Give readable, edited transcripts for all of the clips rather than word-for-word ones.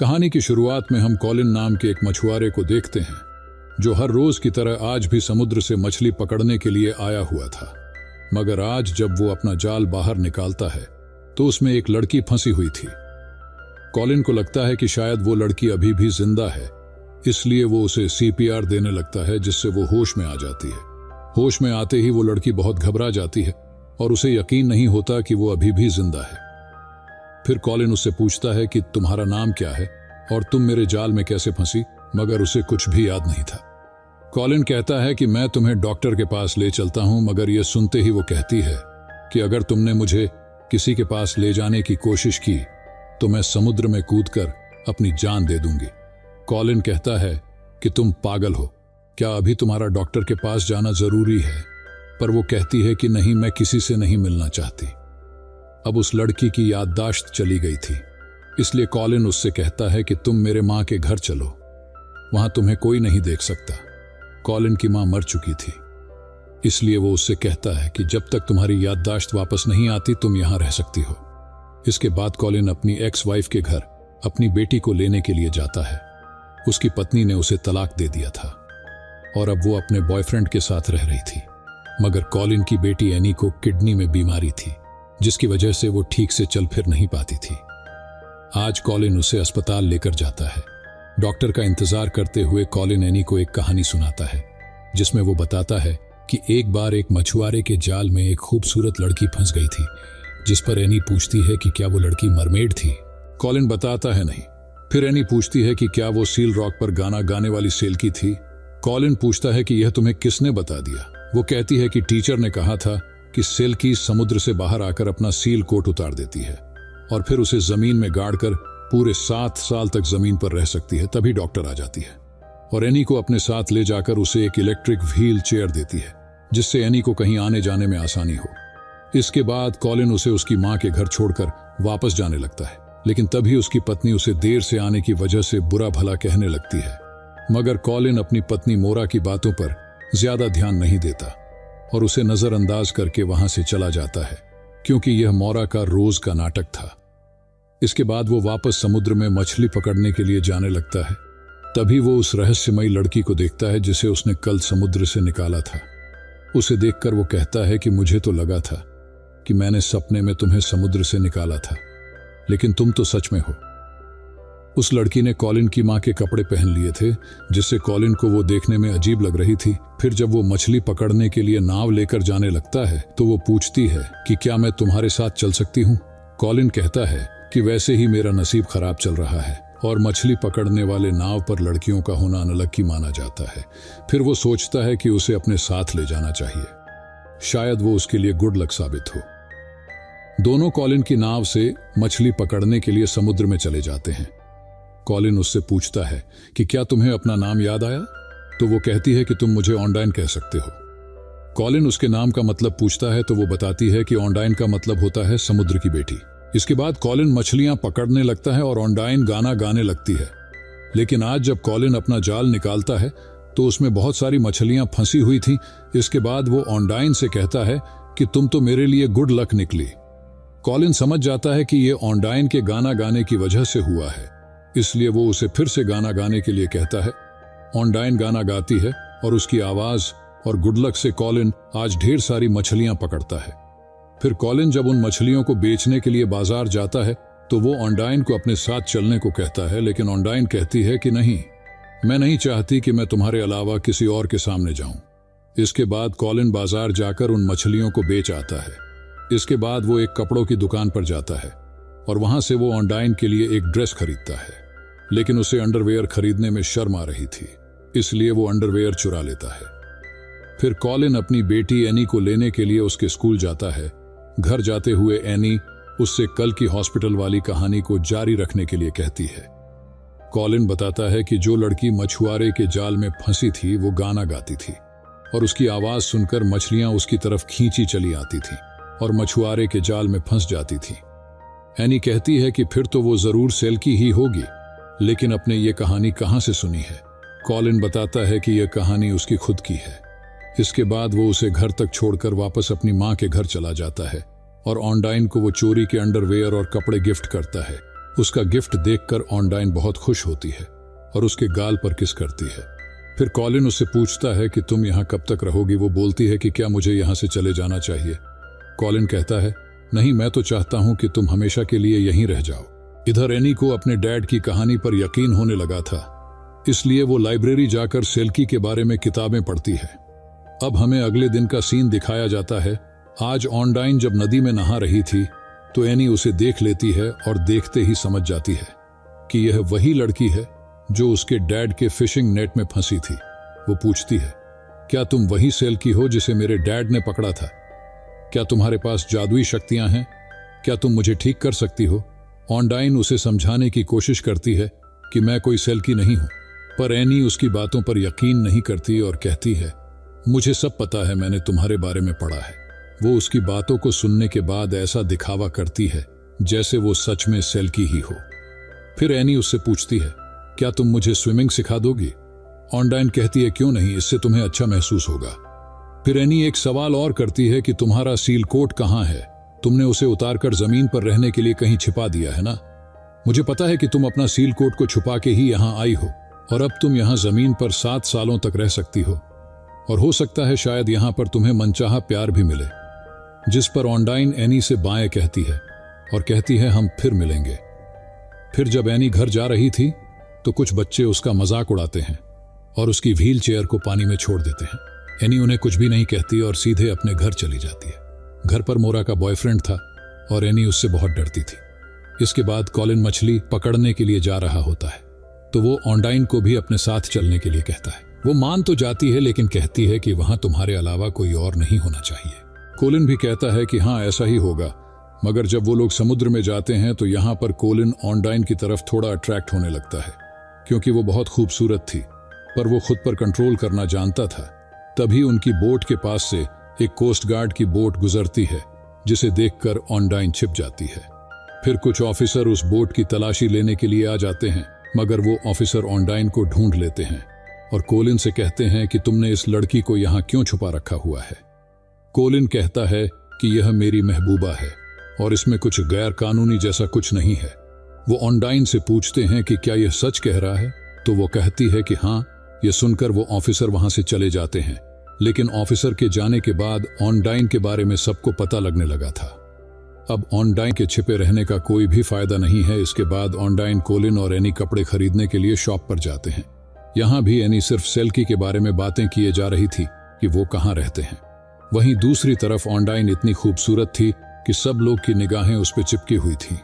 कहानी की शुरुआत में हम कॉलिन नाम के एक मछुआरे को देखते हैं जो हर रोज की तरह आज भी समुद्र से मछली पकड़ने के लिए आया हुआ था। मगर आज जब वो अपना जाल बाहर निकालता है तो उसमें एक लड़की फंसी हुई थी। कॉलिन को लगता है कि शायद वो लड़की अभी भी जिंदा है, इसलिए वो उसे CPR देने लगता है जिससे वो होश में आ जाती है। होश में आते ही वो लड़की बहुत घबरा जाती है और उसे यकीन नहीं होता कि वो अभी भी जिंदा है। फिर कॉलिन उससे पूछता है कि तुम्हारा नाम क्या है और तुम मेरे जाल में कैसे फंसी, मगर उसे कुछ भी याद नहीं था। कॉलिन कहता है कि मैं तुम्हें डॉक्टर के पास ले चलता हूं, मगर यह सुनते ही वो कहती है कि अगर तुमने मुझे किसी के पास ले जाने की कोशिश की तो मैं समुद्र में कूदकर अपनी जान दे दूंगी। कॉलिन कहता है कि तुम पागल हो, क्या अभी तुम्हारा डॉक्टर के पास जाना जरूरी है? पर वो कहती है कि नहीं, मैं किसी से नहीं मिलना चाहती। अब उस लड़की की याददाश्त चली गई थी, इसलिए कॉलिन उससे कहता है कि तुम मेरे माँ के घर चलो, वहां तुम्हें कोई नहीं देख सकता। कॉलिन की माँ मर चुकी थी, इसलिए वो उससे कहता है कि जब तक तुम्हारी याददाश्त वापस नहीं आती तुम यहां रह सकती हो। इसके बाद कॉलिन अपनी एक्स वाइफ के घर अपनी बेटी को लेने के लिए जाता है। उसकी पत्नी ने उसे तलाक दे दिया था और अब वो अपने बॉयफ्रेंड के साथ रह रही थी। मगर कॉलिन की बेटी एनी को किडनी में बीमारी थी, जिसकी वजह से वो ठीक से चल फिर नहीं पाती थी। आज कॉलिन उसे अस्पताल लेकर जाता है। डॉक्टर का इंतजार करते हुए कॉलिन एनी को एक कहानी सुनाता है, जिसमें वो बताता है कि एक बार एक मछुआरे के जाल में एक खूबसूरत लड़की फंस गई थी, जिस पर एनी पूछती है कि क्या वो लड़की मरमेड थी। कॉलिन बताता है नहीं। फिर एनी पूछती है कि क्या वो सील रॉक पर गाना गाने वाली सेल की थी। कॉलिन पूछता है कि यह तुम्हें किसने बता दिया। वो कहती है कि टीचर ने कहा था कि सिल्की समुद्र से बाहर आकर अपना सील कोट उतार देती है और फिर उसे जमीन में गाड़कर पूरे 7 साल तक जमीन पर रह सकती है। तभी डॉक्टर आ जाती है और एनी को अपने साथ ले जाकर उसे एक इलेक्ट्रिक व्हील चेयर देती है, जिससे एनी को कहीं आने जाने में आसानी हो। इसके बाद कॉलिन उसे उसकी माँ के घर छोड़कर वापस जाने लगता है, लेकिन तभी उसकी पत्नी उसे देर से आने की वजह से बुरा भला कहने लगती है। मगर कॉलिन अपनी पत्नी मोरा की बातों पर ज्यादा ध्यान नहीं देता और उसे नजरअंदाज करके वहां से चला जाता है, क्योंकि यह मोरा का रोज का नाटक था। इसके बाद वो वापस समुद्र में मछली पकड़ने के लिए जाने लगता है। तभी वो उस रहस्यमयी लड़की को देखता है जिसे उसने कल समुद्र से निकाला था। उसे देखकर वो कहता है कि मुझे तो लगा था कि मैंने सपने में तुम्हें समुद्र से निकाला था, लेकिन तुम तो सच में हो। उस लड़की ने कॉलिन की माँ के कपड़े पहन लिए थे, जिससे कॉलिन को वो देखने में अजीब लग रही थी। फिर जब वो मछली पकड़ने के लिए नाव लेकर जाने लगता है तो वो पूछती है कि क्या मैं तुम्हारे साथ चल सकती हूँ। कॉलिन कहता है कि वैसे ही मेरा नसीब खराब चल रहा है और मछली पकड़ने वाले नाव पर लड़कियों का होना अनलक्की माना जाता है। फिर वो सोचता है कि उसे अपने साथ ले जाना चाहिए, शायद वो उसके लिए गुड लक साबित हो। दोनों कॉलिन की नाव से मछली पकड़ने के लिए समुद्र में चले जाते हैं। कॉलिन उससे पूछता है कि क्या तुम्हें अपना नाम याद आया? तो वो कहती है कि तुम मुझे ऑनडाइन कह सकते हो। कॉलिन उसके नाम का मतलब पूछता है तो वो बताती है कि ऑनडाइन का मतलब होता है समुद्र की बेटी। इसके बाद कॉलिन मछलियां पकड़ने लगता है और ऑनडाइन गाना गाने लगती है। लेकिन आज जब कॉलिन अपना जाल निकालता है तो उसमें बहुत सारी मछलियां फंसी हुई थीं। इसके बाद वो ऑनडाइन से कहता है कि तुम तो मेरे लिए गुड लक निकली। कॉलिन समझ जाता है कि ये ऑनडाइन के गाना गाने की वजह से हुआ है, इसलिए वो उसे फिर से गाना गाने के लिए कहता है। ऑनडाइन गाना गाती है और उसकी आवाज और गुड लक से कॉलिन आज ढेर सारी मछलियां पकड़ता है। फिर कॉलिन जब उन मछलियों को बेचने के लिए बाजार जाता है तो वो ऑनडाइन को अपने साथ चलने को कहता है, लेकिन ऑनडाइन कहती है कि नहीं, मैं नहीं चाहती कि मैं तुम्हारे अलावा किसी और के सामने जाऊं। इसके बाद कॉलिन बाजार जाकर उन मछलियों को बेच आता है। इसके बाद वो एक कपड़ों की दुकान पर जाता है और वहां से वो ऑनडाइन के लिए एक ड्रेस खरीदता है, लेकिन उसे अंडरवेयर खरीदने में शर्म आ रही थी, इसलिए वो अंडरवेयर चुरा लेता है। फिर कॉलिन अपनी बेटी एनी को लेने के लिए उसके स्कूल जाता है। घर जाते हुए एनी उससे कल की हॉस्पिटल वाली कहानी को जारी रखने के लिए कहती है। कॉलिन बताता है कि जो लड़की मछुआरे के जाल में फंसी थी वो गाना गाती थी और उसकी आवाज सुनकर मछलियां उसकी तरफ खींची चली आती थी और मछुआरे के जाल में फंस जाती थी। एनी कहती है कि फिर तो वो जरूर सिल्की ही होगी, लेकिन अपने ये कहानी कहां से सुनी है। कॉलिन बताता है कि यह कहानी उसकी खुद की है। इसके बाद वो उसे घर तक छोड़कर वापस अपनी माँ के घर चला जाता है और ऑनडाइन को वो चोरी के अंडरवेयर और कपड़े गिफ्ट करता है। उसका गिफ्ट देखकर ऑनडाइन बहुत खुश होती है और उसके गाल पर किस करती है। फिर कॉलिन उससे पूछता है कि तुम यहाँ कब तक रहोगी। वो बोलती है कि क्या मुझे यहाँ से चले जाना चाहिए। कॉलिन कहता है, नहीं, मैं तो चाहता हूँ कि तुम हमेशा के लिए यहीं रह जाओ। इधर एनी को अपने डैड की कहानी पर यकीन होने लगा था, इसलिए वो लाइब्रेरी जाकर सेल्की के बारे में किताबें पढ़ती है। अब हमें अगले दिन का सीन दिखाया जाता है। आज ऑनडाइन जब नदी में नहा रही थी तो एनी उसे देख लेती है और देखते ही समझ जाती है कि यह वही लड़की है जो उसके डैड के फिशिंग नेट में फंसी थी। वो पूछती है, क्या तुम वही सेल्की हो जिसे मेरे डैड ने पकड़ा था? क्या तुम्हारे पास जादुई शक्तियां हैं? क्या तुम मुझे ठीक कर सकती हो? ऑनडाइन उसे समझाने की कोशिश करती है कि मैं कोई सेल्की नहीं हूं, पर एनी उसकी बातों पर यकीन नहीं करती और कहती है, मुझे सब पता है, मैंने तुम्हारे बारे में पढ़ा है। वो उसकी बातों को सुनने के बाद ऐसा दिखावा करती है जैसे वो सच में सेल्की ही हो। फिर एनी उससे पूछती है, क्या तुम मुझे स्विमिंग सिखा दोगी? ऑनडाइन कहती है, क्यों नहीं, इससे तुम्हें अच्छा महसूस होगा। फिर एनी एक सवाल और करती है कि तुम्हारा सील कोट कहाँ है? तुमने उसे उतारकर जमीन पर रहने के लिए कहीं छिपा दिया है ना? मुझे पता है कि तुम अपना सील कोट को छुपा के ही यहाँ आई हो और अब तुम यहाँ जमीन पर 7 सालों तक रह सकती हो और हो सकता है शायद यहाँ पर तुम्हें मनचाहा प्यार भी मिले। जिस पर ऑनडाइन एनी से बाएं कहती है और कहती है, हम फिर मिलेंगे। फिर जब एनी घर जा रही थी तो कुछ बच्चे उसका मजाक उड़ाते हैं और उसकी व्हील चेयर को पानी में छोड़ देते हैं। एनी उन्हें कुछ भी नहीं कहती और सीधे अपने घर चली जाती है। घर पर मोरा का बॉयफ्रेंड था और एनी उससे बहुत डरती थी। इसके बाद कॉलिन मछली पकड़ने के लिए जा रहा होता है तो वो ऑनडाइन को भी अपने साथ चलने के लिए कहता है। वो मान तो जाती है लेकिन कहती है कि वहां तुम्हारे अलावा कोई और नहीं होना चाहिए। कोलिन भी कहता है कि हाँ, ऐसा ही होगा। मगर जब वो लोग समुद्र में जाते हैं तो यहाँ पर कोलिन ऑनडाइन की तरफ थोड़ा अट्रैक्ट होने लगता है क्योंकि वो बहुत खूबसूरत थी, पर वो खुद पर कंट्रोल करना जानता था। तभी उनकी बोट के पास से एक कोस्ट गार्ड की बोट गुजरती है जिसे देखकर ऑनडाइन छिप जाती है। फिर कुछ ऑफिसर उस बोट की तलाशी लेने के लिए आ जाते हैं, मगर वो ऑफिसर ऑनडाइन को ढूंढ लेते हैं और कोलिन से कहते हैं कि तुमने इस लड़की को यहाँ क्यों छुपा रखा हुआ है? कोलिन कहता है कि यह मेरी महबूबा है और इसमें कुछ गैर कानूनी जैसा कुछ नहीं है। वो ऑनडाइन से पूछते हैं कि क्या यह सच कह रहा है, तो वो कहती है कि हाँ। यह सुनकर वो ऑफिसर वहां से चले जाते हैं, लेकिन ऑफिसर के जाने के बाद ऑनडाइन के बारे में सबको पता लगने लगा था। अब ऑनडाइन के छिपे रहने का कोई भी फायदा नहीं है। इसके बाद ऑनडाइन, कोलिन और एनी कपड़े खरीदने के लिए शॉप पर जाते हैं। यहाँ भी एनी सिर्फ सेल्की के बारे में बातें किए जा रही थी कि वो कहाँ रहते हैं। वहीं दूसरी तरफ ऑनडाइन इतनी खूबसूरत थी कि सब लोग की निगाहें उस पर चिपकी हुई थी।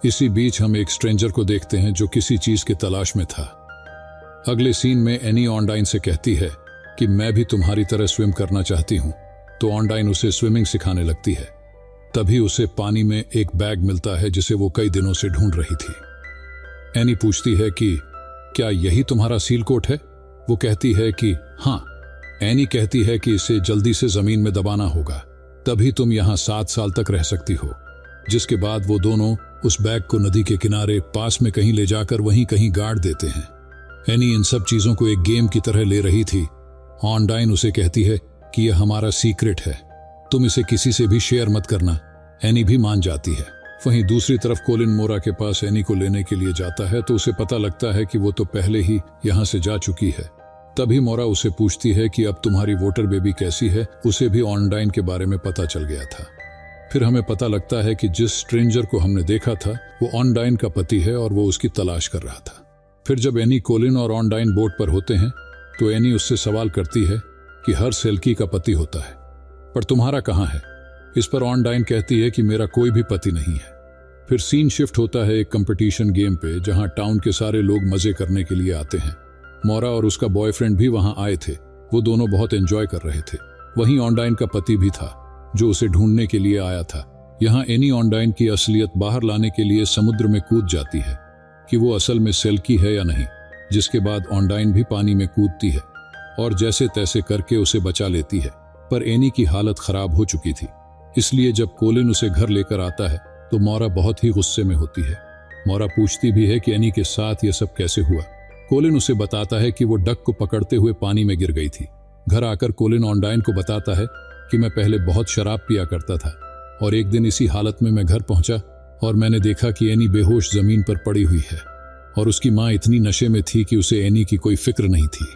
इसी बीच हम एक स्ट्रेंजर को देखते हैं जो किसी चीज की तलाश में था। अगले सीन में एनी ऑनडाइन से कहती है कि मैं भी तुम्हारी तरह स्विम करना चाहती हूँ, तो ऑनडाइन उसे स्विमिंग सिखाने लगती है। तभी उसे पानी में एक बैग मिलता है जिसे वो कई दिनों से ढूंढ रही थी। एनी पूछती है कि क्या यही तुम्हारा सील कोट है? वो कहती है कि हाँ। एनी कहती है कि इसे जल्दी से जमीन में दबाना होगा, तभी तुम यहाँ 7 साल तक रह सकती हो। जिसके बाद वो दोनों उस बैग को नदी के किनारे पास में कहीं ले जाकर वहीं कहीं गाड़ देते हैं। एनी इन सब चीजों को एक गेम की तरह ले रही थी। ऑनडाइन उसे कहती है कि यह हमारा सीक्रेट है, तुम इसे किसी से भी शेयर मत करना। एनी भी मान जाती है। वहीं दूसरी तरफ कोलिन मोरा के पास एनी को लेने के लिए जाता है तो उसे पता लगता है कि वो तो पहले ही यहाँ से जा चुकी है। तभी मोरा उसे पूछती है कि अब तुम्हारी वोटर बेबी कैसी है। उसे भी ऑनडाइन के बारे में पता चल गया था। फिर हमें पता लगता है कि जिस स्ट्रेंजर को हमने देखा था वो ऑनडाइन का पति है और वो उसकी तलाश कर रहा था। फिर जब एनी, कोलिन और ऑनडाइन बोट पर होते हैं तो एनी उससे सवाल करती है कि हर सेल्की का पति होता है, पर तुम्हारा कहाँ है? इस पर ऑनडाइन कहती है कि मेरा कोई भी पति नहीं है। फिर सीन शिफ्ट होता है एक कंपटीशन गेम पे जहां टाउन के सारे लोग मजे करने के लिए आते हैं। मोरा और उसका बॉयफ्रेंड भी वहां आए थे। वो दोनों बहुत एंजॉय कर रहे थे। वहीं ऑनडाइन का पति भी था जो उसे ढूंढने के लिए आया था। यहाँ एनी ऑनडाइन की असलियत बाहर लाने के लिए समुद्र में कूद जाती है कि वो असल में सेल्की है या नहीं, जिसके बाद ऑनडाइन भी पानी में कूदती है और जैसे तैसे करके उसे बचा लेती है। पर एनी की हालत खराब हो चुकी थी, इसलिए जब कोलिन उसे घर लेकर आता है तो मोरा बहुत ही गुस्से में होती है। मोरा पूछती भी है कि एनी के साथ यह सब कैसे हुआ। कोलिन उसे बताता है कि वो डक को पकड़ते हुए पानी में गिर गई थी। घर आकर कोलिन ऑनडाइन को बताता है कि मैं पहले बहुत शराब पिया करता था और एक दिन इसी हालत में मैं घर पहुंचा और मैंने देखा कि एनी बेहोश जमीन पर पड़ी हुई है और उसकी माँ इतनी नशे में थी कि उसे एनी की कोई फिक्र नहीं थी।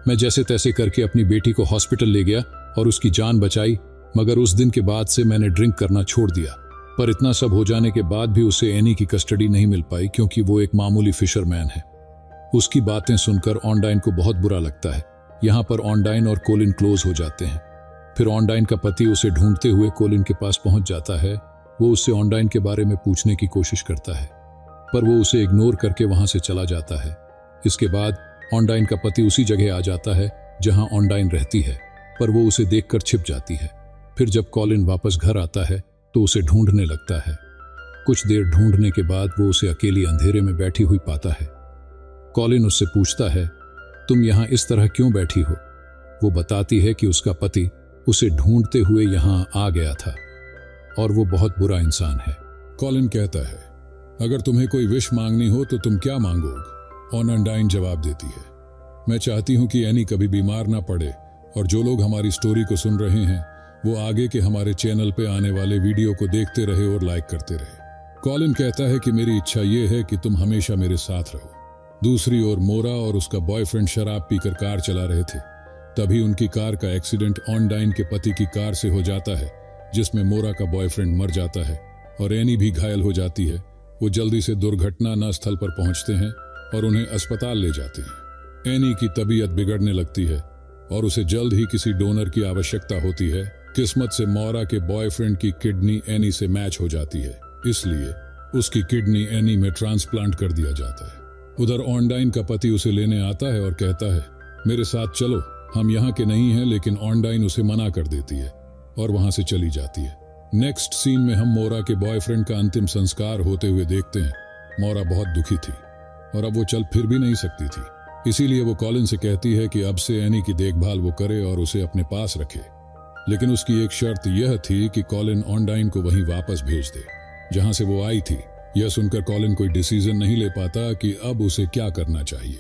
मैं जैसे तैसे करके अपनी बेटी को हॉस्पिटल ले गया और उसकी जान बचाई, मगर उस दिन के बाद से मैंने ड्रिंक करना छोड़ दिया। पर इतना सब हो जाने के बाद भी उसे एनी की कस्टडी नहीं मिल पाई, क्योंकि वो एक मामूली फिशरमैन है। उसकी बातें सुनकर ऑनडाइन को बहुत बुरा लगता है। यहाँ पर ऑनडाइन और कोलिन क्लोज हो जाते हैं। फिर ऑनडाइन का पति उसे ढूंढते हुए कोलिन के पास पहुंच जाता है। वो उससे ऑनडाइन के बारे में पूछने की कोशिश करता है, पर वो उसे इग्नोर करके वहां से चला जाता है। इसके बाद ऑनडाइन का पति उसी जगह आ जाता है जहां ऑनडाइन रहती है, पर वो उसे देखकर छिप जाती है। फिर जब कॉलिन वापस घर आता है तो उसे ढूंढने लगता है। कुछ देर ढूंढने के बाद वो उसे अकेली अंधेरे में बैठी हुई पाता है। कॉलिन उससे पूछता है, तुम यहाँ इस तरह क्यों बैठी हो? वो बताती है कि उसका पति उसे ढूंढते हुए यहाँ आ गया था और वो बहुत बुरा इंसान है। कॉलिन कहता है, अगर तुम्हें कोई विश मांगनी हो तो तुम क्या मांगोगे? ऑनडाइन जवाब देती है, मैं चाहती हूं कि एनी कभी बीमार ना पड़े और जो लोग हमारी स्टोरी को सुन रहे हैं वो आगे के हमारे चैनल पे आने वाले वीडियो को देखते रहे और लाइक करते रहे। कॉलिन कहता है कि मेरी इच्छा ये है कि तुम हमेशा मेरे साथ रहो। दूसरी ओर मोरा और उसका बॉयफ्रेंड शराब पीकर कार चला रहे थे। तभी उनकी कार का एक्सीडेंट ऑनडाइन के पति की कार से हो जाता है, जिसमें मोरा का बॉयफ्रेंड मर जाता है और एनी भी घायल हो जाती है। वो जल्दी से दुर्घटना स्थल पर पहुंचते हैं और उन्हें अस्पताल ले जाते हैं। एनी की तबीयत बिगड़ने लगती है और उसे जल्द ही किसी डोनर की आवश्यकता होती है। किस्मत से मोरा के बॉयफ्रेंड की किडनी एनी से मैच हो जाती है, इसलिए उसकी किडनी एनी में ट्रांसप्लांट कर दिया जाता है। उधर ऑनडाइन का पति उसे लेने आता है और कहता है, मेरे साथ चलो, हम यहाँ के नहीं हैं। लेकिन ऑनडाइन उसे मना कर देती है और वहां से चली जाती है। नेक्स्ट सीन में हम मोरा के बॉयफ्रेंड का अंतिम संस्कार होते हुए देखते हैं। मोरा बहुत दुखी थी और अब वो चल फिर भी नहीं सकती थी, इसीलिए वो कॉलिन से कहती है कि अब से एनी की देखभाल वो करे और उसे अपने पास रखे। लेकिन उसकी एक शर्त यह थी कि कॉलिन ऑनडाइन को वहीं वापस भेज दे जहां से वो आई थी। यह सुनकर कॉलिन कोई डिसीजन नहीं ले पाता कि अब उसे क्या करना चाहिए।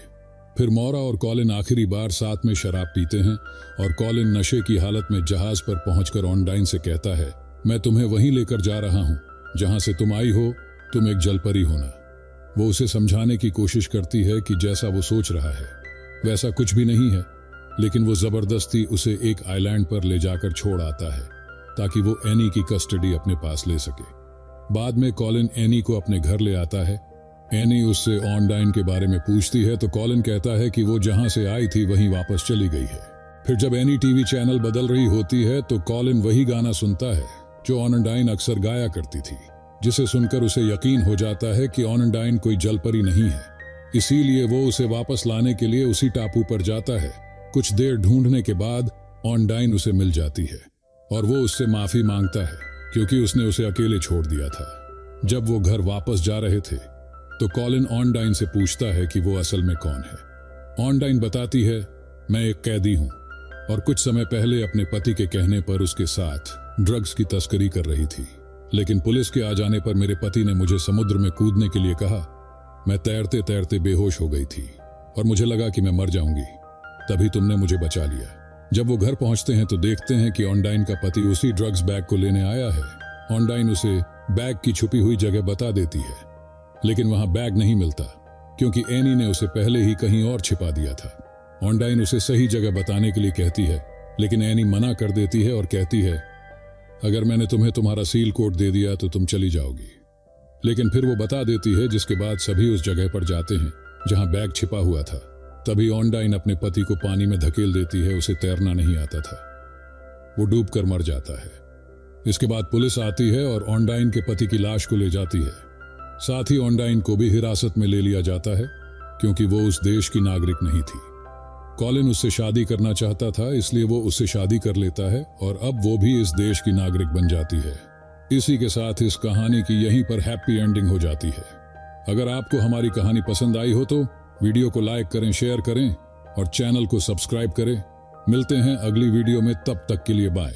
फिर मोरा और कॉलिन आखिरी बार साथ में शराब पीते हैं और कॉलिन नशे की हालत में जहाज पर पहुंचकर ऑनडाइन से कहता है, मैं तुम्हें वहीं लेकर जा रहा हूं जहां से तुम आई हो, तुम एक जलपरी होना। वो उसे समझाने की कोशिश करती है कि जैसा वो सोच रहा है वैसा कुछ भी नहीं है, लेकिन वो जबरदस्ती उसे एक आइलैंड पर ले जाकर छोड़ आता है ताकि वो एनी की कस्टडी अपने पास ले सके। बाद में कॉलिन एनी को अपने घर ले आता है। एनी उससे ऑनडाइन के बारे में पूछती है तो कॉलिन कहता है कि वो जहां से आई थी वहीं वापस चली गई है। फिर जब एनी टीवी चैनल बदल रही होती है तो कॉलिन वही गाना सुनता है जो ऑनडाइन अक्सर गाया करती थी, जिसे सुनकर उसे यकीन हो जाता है कि ऑनडाइन कोई जलपरी नहीं है। इसीलिए वो उसे वापस लाने के लिए उसी टापू पर जाता है। कुछ देर ढूंढने के बाद ऑनडाइन उसे मिल जाती है और वो उससे माफी मांगता है क्योंकि उसने उसे अकेले छोड़ दिया था। जब वो घर वापस जा रहे थे तो कॉलिन ऑनडाइन से पूछता है कि वो असल में कौन है। ऑनडाइन बताती है, मैं एक कैदी हूं और कुछ समय पहले अपने पति के कहने पर उसके साथ ड्रग्स की तस्करी कर रही थी। लेकिन पुलिस के आ जाने पर मेरे पति ने मुझे समुद्र में कूदने के लिए कहा। मैं तैरते तैरते बेहोश हो गई थी और मुझे लगा कि मैं मर जाऊंगी, तभी तुमने मुझे बचा लिया। जब वो घर पहुंचते हैं तो देखते हैं कि ऑनडाइन का पति उसी ड्रग्स बैग को लेने आया है। ऑनडाइन उसे बैग की छुपी हुई जगह बता देती है, लेकिन वहां बैग नहीं मिलता क्योंकि एनी ने उसे पहले ही कहीं और छिपा दिया था। ऑनडाइन उसे सही जगह बताने के लिए कहती है, लेकिन एनी मना कर देती है और कहती है, अगर मैंने तुम्हें तुम्हारा सील कोड दे दिया तो तुम चली जाओगी। लेकिन फिर वो बता देती है, जिसके बाद सभी उस जगह पर जाते हैं जहां बैग छिपा हुआ था। तभी ऑनडाइन अपने पति को पानी में धकेल देती है। उसे तैरना नहीं आता था, वो डूबकर मर जाता है। इसके बाद पुलिस आती है और ऑनडाइन के पति की लाश को ले जाती है। साथ ही ऑनडाइन को भी हिरासत में ले लिया जाता है क्योंकि वो उस देश की नागरिक नहीं थी। कॉलिन उससे शादी करना चाहता था, इसलिए वो उससे शादी कर लेता है और अब वो भी इस देश की नागरिक बन जाती है। इसी के साथ इस कहानी की यहीं पर हैप्पी एंडिंग हो जाती है। अगर आपको हमारी कहानी पसंद आई हो तो वीडियो को लाइक करें, शेयर करें और चैनल को सब्सक्राइब करें। मिलते हैं अगली वीडियो में, तब तक के लिए बाय।